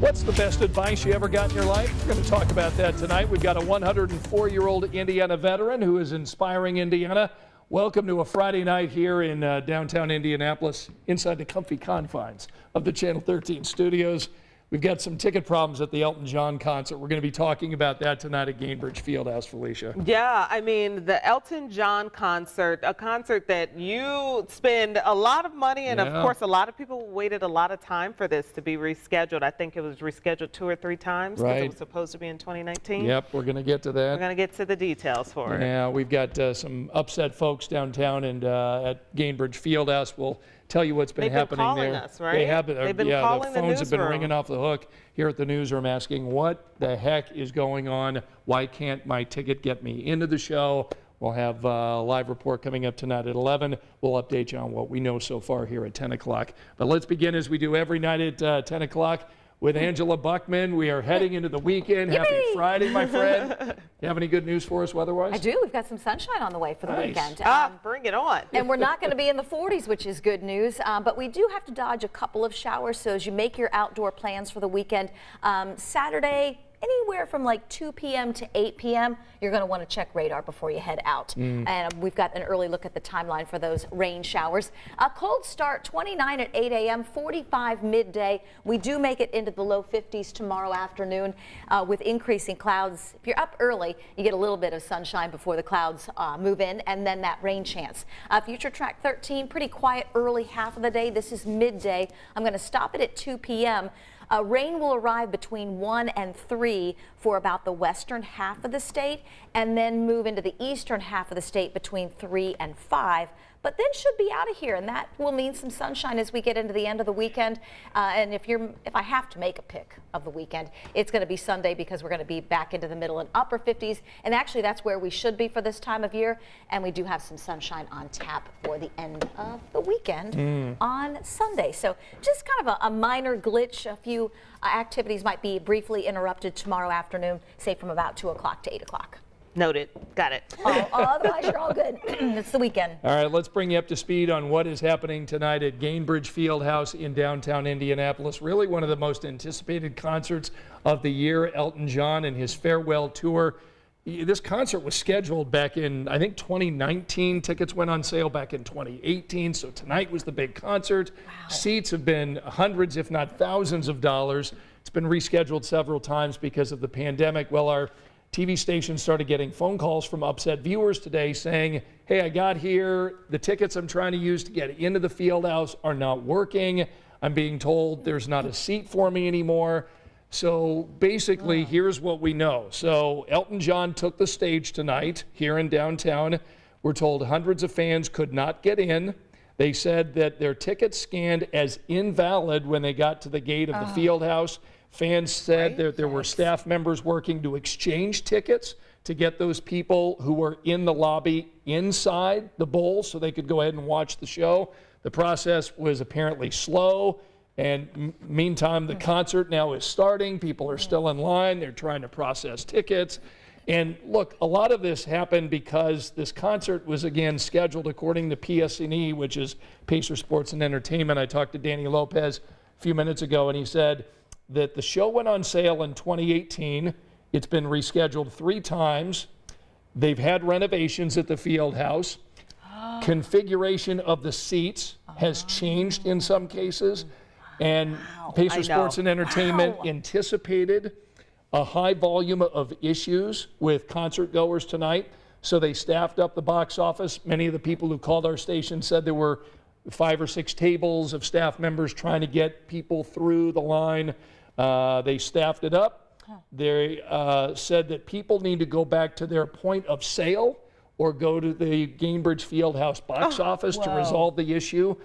What's the best advice you ever got in your life? We're going to talk about that tonight. We've got a 104-year-old Indiana veteran who is inspiring Indiana. Welcome to a Friday night here in downtown Indianapolis, inside the comfy confines of the Channel 13 studios. We've got some ticket problems at the Elton John concert. We're going to be talking about that tonight at Gainbridge Fieldhouse, Felicia. Yeah, I mean, the Elton John concert, a concert that you spend a lot of money and, of course, a lot of people waited a lot of time for this to be rescheduled. I think it was rescheduled 2 or 3 times because it was supposed to be in 2019. Yep, we're going to get to that. We're going to get to the details for it. Yeah, we've got some upset folks downtown and at Gainbridge Fieldhouse. We'll tell you what's been happening there. They've been calling us, right? They have. They've been yeah, calling the phones have been newsroom. ringing off the hook here at the newsroom asking, what the heck is going on? Why can't my ticket get me into the show? We'll have a live report coming up tonight at 11. We'll update you on what we know so far here at 10 o'clock. But let's begin as we do every night at 10 o'clock. With Angela Buckman. We are heading into the weekend. Yippee! Happy Friday, my friend. You have any good news for us weather-wise? I do. We've got some sunshine on the way for the weekend. Bring it on. And we're not going to be in the 40s, which is good news. But we do have to dodge a couple of showers. So as you make your outdoor plans for the weekend, Saturday, anywhere from like 2 p.m. to 8 p.m., you're going to want to check radar before you head out. And we've got an early look at the timeline for those rain showers. A cold start, 29 at 8 a.m., 45 midday. We do make it into the low 50s tomorrow afternoon with increasing clouds. If you're up early, you get a little bit of sunshine before the clouds move in, and then that rain chance. Future track 13, pretty quiet early half of the day. This is midday. I'm going to stop it at 2 p.m. Rain will arrive between 1 and 3 for about the western half of the state, and then move into the eastern half of the state between 3 and 5. But then should be out of here, and that will mean some sunshine as we get into the end of the weekend. And if I have to make a pick of the weekend, it's going to be Sunday because we're going to be back into the middle and upper 50s. And actually, that's where we should be for this time of year. And we do have some sunshine on tap for the end of the weekend on Sunday. So just kind of a minor glitch. A few activities might be briefly interrupted tomorrow afternoon, say from about 2 o'clock to 8 o'clock. Noted. Got it. Otherwise, you're all good. It's the weekend. All right, let's bring you up to speed on what is happening tonight at Gainbridge Fieldhouse in downtown Indianapolis. Really one of the most anticipated concerts of the year, Elton John and his farewell tour. This concert was scheduled back in, I think, 2019. Tickets went on sale back in 2018, so tonight was the big concert. Wow. Seats have been hundreds, if not thousands of dollars. It's been rescheduled several times because of the pandemic. Well, our TV station started getting phone calls from upset viewers today saying, hey, I got here, the tickets I'm trying to use to get into the Fieldhouse are not working. I'm being told there's not a seat for me anymore. So basically, here's what we know. So Elton John took the stage tonight here in downtown. We're told hundreds of fans could not get in. They said that their tickets scanned as invalid when they got to the gate of the Fieldhouse. Fans said that there were staff members working to exchange tickets to get those people who were in the lobby inside the bowl so they could go ahead and watch the show. The process was apparently slow, and meantime, the concert now is starting. People are still in line. They're trying to process tickets. And look, a lot of this happened because this concert was, again, scheduled according to PSE, which is Pacer Sports and Entertainment. I talked to Danny Lopez a few minutes ago, and he said that the show went on sale in 2018. It's been rescheduled 3 times. They've had renovations at the Fieldhouse. Configuration of the seats has changed in some cases. And Pacer Sports and Entertainment anticipated a high volume of issues with concert goers tonight. So they staffed up the box office. Many of the people who called our station said there were 5 or 6 tables of staff members trying to get people through the line. They staffed it up. They said that people need to go back to their point of sale or go to the Gainbridge Fieldhouse box office to resolve the issue.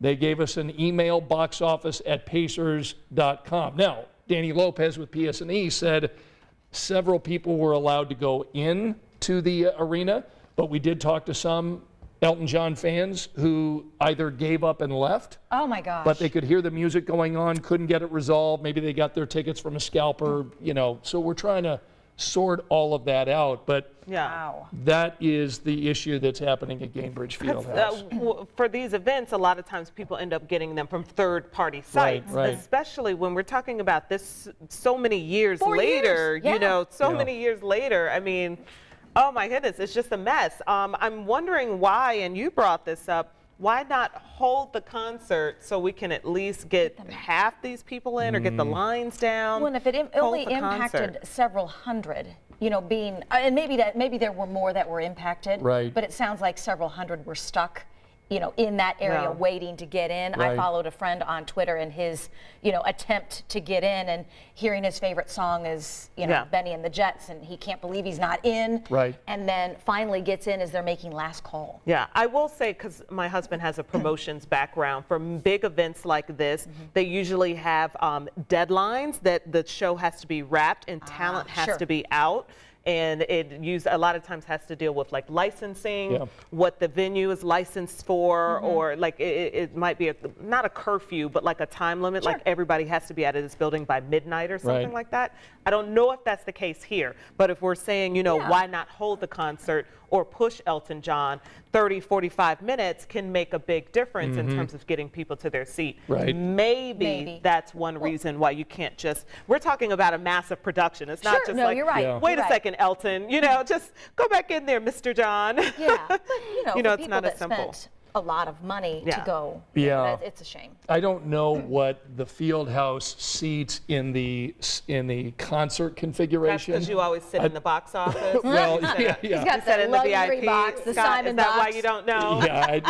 They gave us an email, boxoffice@pacers.com. Now, Danny Lopez with PSE said several people were allowed to go in to the arena, but we did talk to some Elton John fans who either gave up and left. Oh my gosh. But they could hear the music going on, couldn't get it resolved. Maybe they got their tickets from a scalper, you know. So we're trying to sort all of that out. But Wow. that is the issue that's happening at Gainbridge Fieldhouse. For these events, a lot of times people end up getting them from third-party sites, right. especially when we're talking about this so many years 4 later, years, yeah. you know, so Yeah. many years later. I mean, oh my goodness, it's just a mess. I'm wondering why, and you brought this up, why not hold the concert so we can at least get half these people in or get the lines down? Well, and if it Hold only the impacted concert. several hundred, you know, being, and maybe there were more that were impacted, Right. but it sounds like several hundred were stuck, you know, in that area Yeah. waiting to get in. I Right. followed a friend on Twitter in his, you know, attempt to get in, and hearing his favorite song is, you know, Yeah. Benny and the Jets, and he can't believe he's not in. Right. And then finally gets in as they're making last call. Yeah, I will say, because my husband has a promotions background, for big events like this, they usually have deadlines that the show has to be wrapped and talent has sure. to be out. And it a lot of times has to deal with like licensing, Yeah. what the venue is licensed for, or like it might be not a curfew, but like a time limit, like everybody has to be out of this building by midnight or something Right. like that. I don't know if that's the case here, but if we're saying, you know, Yeah. why not hold the concert or push Elton John, 30, 45 minutes can make a big difference in terms of getting people to their seat. Right. Maybe that's one reason why you can't just, we're talking about a massive production. It's not Sure, just no, like, you're right. Yeah. wait You're a right. second, Elton, you know, just go back in there, Mr. John. Yeah, but you know, for it's people not as that simple. spent a lot of money to Yeah. go, Yeah. it's a shame. I don't know what the Fieldhouse seats in the concert That's configuration. because you always sit in the box office. Well, You said, yeah, He's yeah. got sit the in the luxury VIP box, the Scott, Simon is that why box. you don't know? Yeah,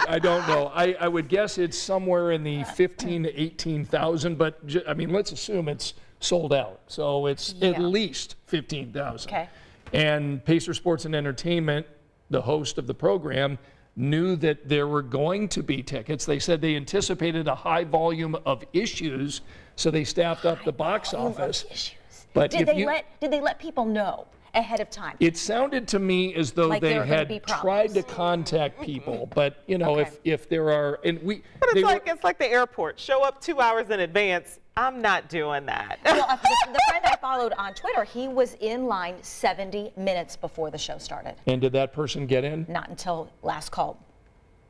I don't know. I would guess it's somewhere in the 15 to 18,000, but I mean, let's assume it's sold out. So it's at Yeah. least 15,000. Okay. And Pacer Sports and Entertainment, the host of the program, knew that there were going to be tickets. They said they anticipated a high volume of issues, so they staffed up the box office. Issues. But Did if they you, let people know ahead of time? it sounded to me as though Like they there were gonna had be tried to problems. contact people, but you know, Okay. if there are, and we, But they it's like the airport. Show up 2 hours in advance. I'm not doing that. Well, the friend I followed on Twitter, he was in line 70 minutes before the show started. and did that person get in? Not until last call.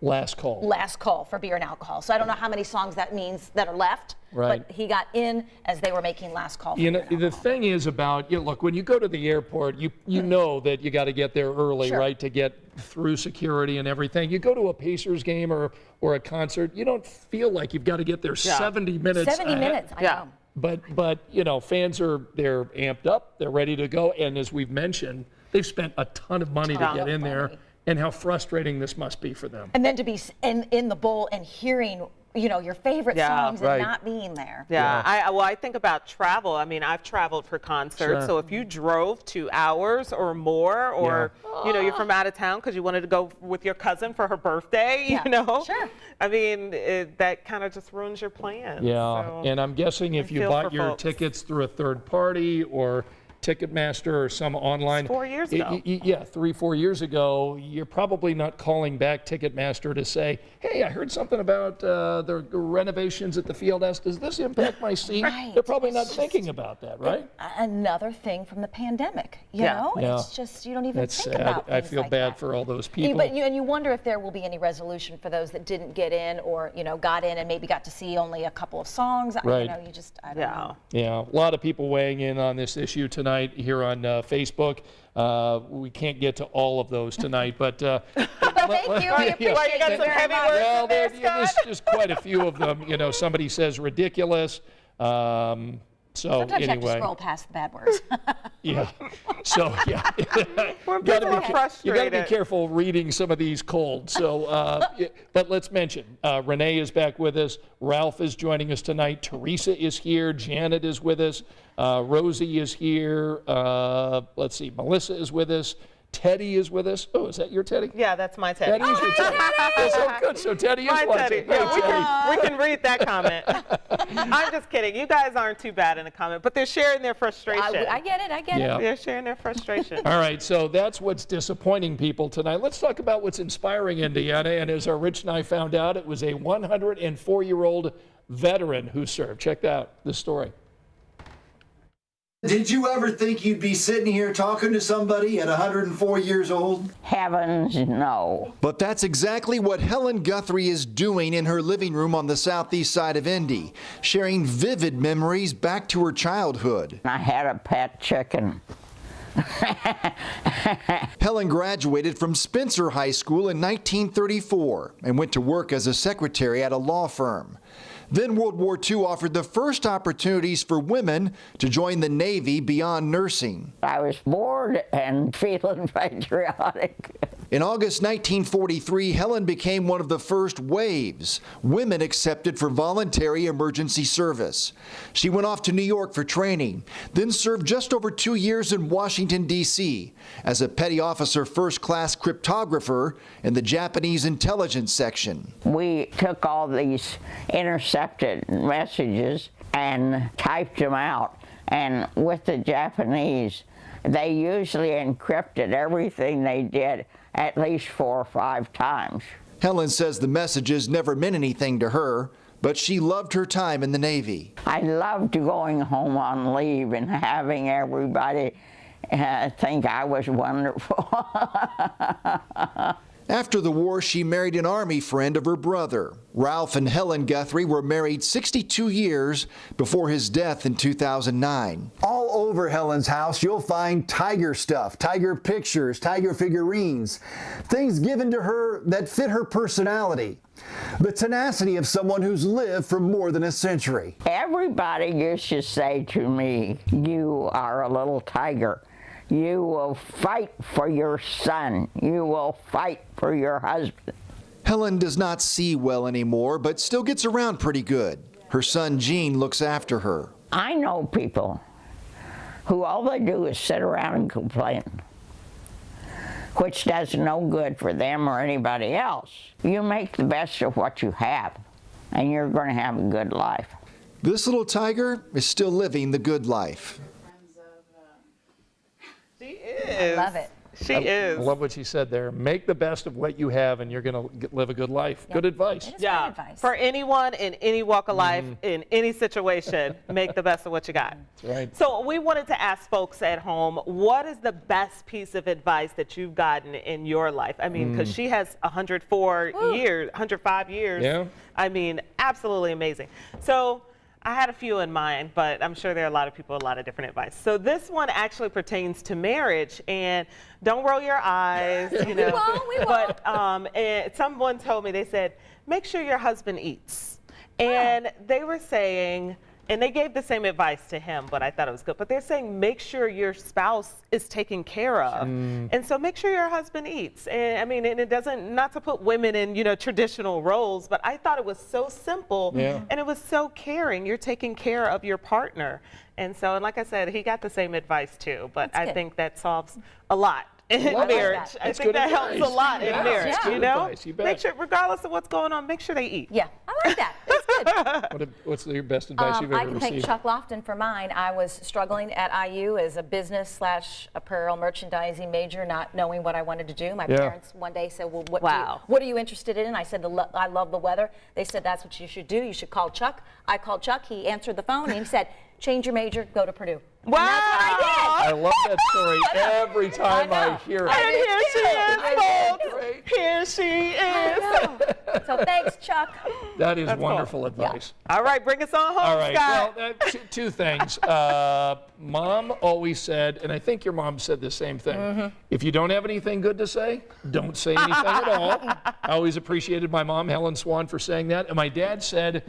Last call. Last call for beer and alcohol. So I don't know how many songs that means that are left. Right. But he got in as they were making last call. For You know, beer and the alcohol. thing is about, you know, look, when you go to the airport, you know that you got to get there early, Sure. right, to get through security and everything. You go to a Pacers game or a concert, you don't feel like you've got to get there 70 minutes 70 ahead. minutes. I Yeah. know. But you know, fans they're amped up, they're ready to go, and as we've mentioned, they've spent a ton of money to Ton get of in there, money. and how frustrating this must be for them. And then to be in the bowl and hearing, you know, your favorite Yeah. songs Right. and not being there. Yeah, I think about travel. I mean, I've traveled for concerts, Sure. so if you drove 2 hours or more, or you know, you're from out of town because you wanted to go with your cousin for her birthday, Yeah, you know, sure. I mean, that kind of just ruins your plans. Yeah, so. and I'm guessing if you feel bought for your folks. tickets through a third party or Ticketmaster or some online. 4 years ago. Yeah, 3-4 years ago, you're probably not calling back Ticketmaster to say, hey, I heard something about the renovations at the Fieldhouse. Does this impact my seat? Right. They're probably not It's thinking about that, right? Another thing from the pandemic, you Yeah. know? Yeah. It's just, you don't even That's think sad. about I things feel like bad that. for all those Yeah, people. but you wonder if there will be any resolution for those that didn't get in or, you know, got in and maybe got to see only a couple of songs. Right. You know, you just, I don't Yeah. know. Yeah, a lot of people weighing in on this issue tonight here on Facebook. We can't get to all of those tonight, but Thank you. I Yeah. appreciate Well, you got it some very heavy much. words. well, there, there's just quite a few of them. You know, somebody says ridiculous. So Sometimes you have to anyway, scroll past the bad words. yeah. So yeah, We're gotta people be, are you got to be frustrated. careful reading some of these cold. So, but let's mention Renee is back with us. Ralph is joining us tonight. Teresa is here. Janet is with us. Rosie is here. Let's see. Melissa is with us. Teddy is with us. Oh, is that your Teddy? Yeah, that's my Teddy. Teddy is your Teddy. Yes, oh, good. So Teddy is My watching. Teddy. Hey, Yeah, Teddy. we can read that comment. I'm just kidding. You guys aren't too bad in the comment, but they're sharing their frustration. I get it. I get Yeah. it. They're sharing their frustration. All right, so that's what's disappointing people tonight. Let's talk about what's inspiring Indiana. And as our Rich and I found out, it was a 104-year-old veteran who served. Check out this story. Did you ever think you'd be sitting here talking to somebody at 104 years old? Heavens, no. But that's exactly what Helen Guthrie is doing in her living room on the southeast side of Indy, sharing vivid memories back to her childhood. I had a pet chicken. Helen graduated from Spencer High School in 1934 and went to work as a secretary at a law firm. Then World War II offered the first opportunities for women to join the Navy beyond nursing. I was bored and feeling patriotic. In August 1943, Helen became one of the first waves women accepted for voluntary emergency service. She went off to New York for training, then served just over 2 years in Washington, D.C. as a petty officer first-class cryptographer in the Japanese intelligence section. We took all these intercepted messages and typed them out. And with the Japanese, they usually encrypted everything they did at least 4 or 5 times. Helen says the messages never meant anything to her, but she loved her time in the Navy. I loved going home on leave and having everybody think I was wonderful. After the war, she married an Army friend of her brother. Ralph and Helen Guthrie were married 62 years before his death in 2009. All over Helen's house, you'll find tiger stuff, tiger pictures, tiger figurines, things given to her that fit her personality. The tenacity of someone who's lived for more than a century. Everybody used to say to me, "You are a little tiger. You will fight for your son. You will fight for your husband." Helen does not see well anymore, but still gets around pretty good. Her son Gene looks after her. I know people who all they do is sit around and complain, which does no good for them or anybody else. You make the best of what you have, and you're going to have a good life. This little tiger is still living the good life. She is. I love it. She is. I love what she said there. Make the best of what you have, and you're going to live a good life. Good advice. It is great advice. For anyone in any walk of life, in any situation, make the best of what you got. That's right. So we wanted to ask folks at home, what is the best piece of advice that you've gotten in your life? I mean, because she has 104 years, 105 years. Yeah. I mean, absolutely amazing. So I had a few in mind, but I'm sure there are a lot of people with a lot of different advice. So this one actually pertains to marriage, and don't roll your eyes, you know. We won't. But and someone told me, they said, make sure your husband eats. And they were saying, and they gave the same advice to him, but I thought it was good. But they're saying, make sure your spouse is taken care of. And so make sure your husband eats. And I mean, and it doesn't, not to put women in, you know, traditional roles, but I thought it was so simple and it was so caring. You're taking care of your partner. And so, and like I said, he got the same advice too, but I think that solves a lot in Love marriage. that. I That's think good that helps advice. a lot in marriage, That's good you know? advice, you bet. Make sure, regardless of what's going on, make sure they eat. Yeah, I like that. That's good. What's your best advice you've I ever can thank received? Chuck Lofton for mine. I was struggling at IU as a business/apparel merchandising major, not knowing what I wanted to do. My parents one day said, well, what are you interested in? I said, I love the weather. They said, that's what you should do. You should call Chuck. I called Chuck. He answered the phone and he said, change your major, go to Purdue. Wow. And that's what I I love that story every time I hear it. And here she is, folks. Great. Here she is. did. So thanks, Chuck. That is wonderful advice. All right, bring us on home, All right, Scott. well, two things. Mom always said, and I think your mom said the same thing, if you don't have anything good to say, don't say anything at all. I always appreciated my mom, Helen Swan, for saying that. And my dad said,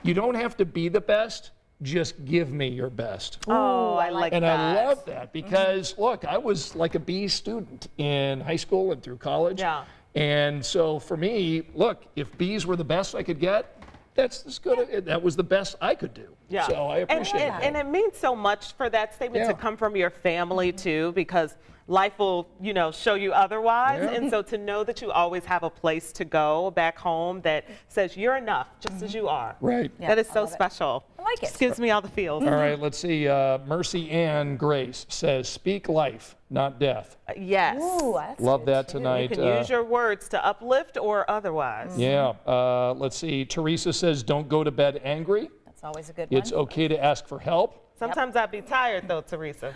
you don't have to be the best, just give me your best. Oh, I like And that. I love that because, look, I was like a B student in high school and through college. Yeah. And so for me, look, if B's were the best I could get, that's as good. That was the best I could do. Yeah. So I appreciate it. And it means so much for that statement to come from your family too, because life will, you know, show you otherwise. Yeah. And so to know that you always have a place to go back home that says you're enough just as you are. Right. That is I so love it. special. I like it. Just gives me all the feels. All right, let's see. Mercy Ann Grace says, speak life, not death. Yes. Ooh, that's Love good, that too. tonight. You can use your words to uplift or otherwise. Yeah. Let's see. Teresa says, don't go to bed angry. That's Always a good one. It's okay to ask for help. Sometimes I'd be tired though, Teresa.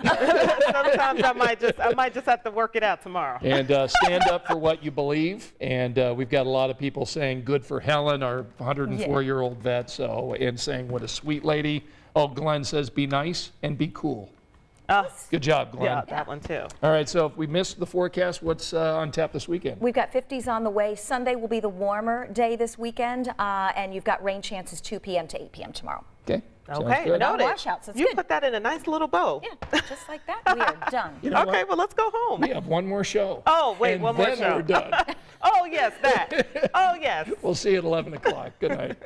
Sometimes I might just have to work it out tomorrow. And stand up for what you believe. And we've got a lot of people saying good for Helen, our 104-year-old vet, and saying what a sweet lady. Oh, Glenn says be nice and be cool. Good job, Glenn. Yeah, that one too. All right, so if we missed the forecast, what's on tap this weekend? We've got 50s on the way. Sunday will be the warmer day this weekend, and you've got rain chances 2 p.m. to 8 p.m. tomorrow. Okay. Okay, good. noted. Washouts, that's You good. put that in a nice little bow. Yeah, just like that, we are done. You know Okay, what? well, let's go home. We have one more show. Oh, wait, and one more then show. we're done. Oh, yes, that. Oh, yes. We'll see you at 11 o'clock. Good night.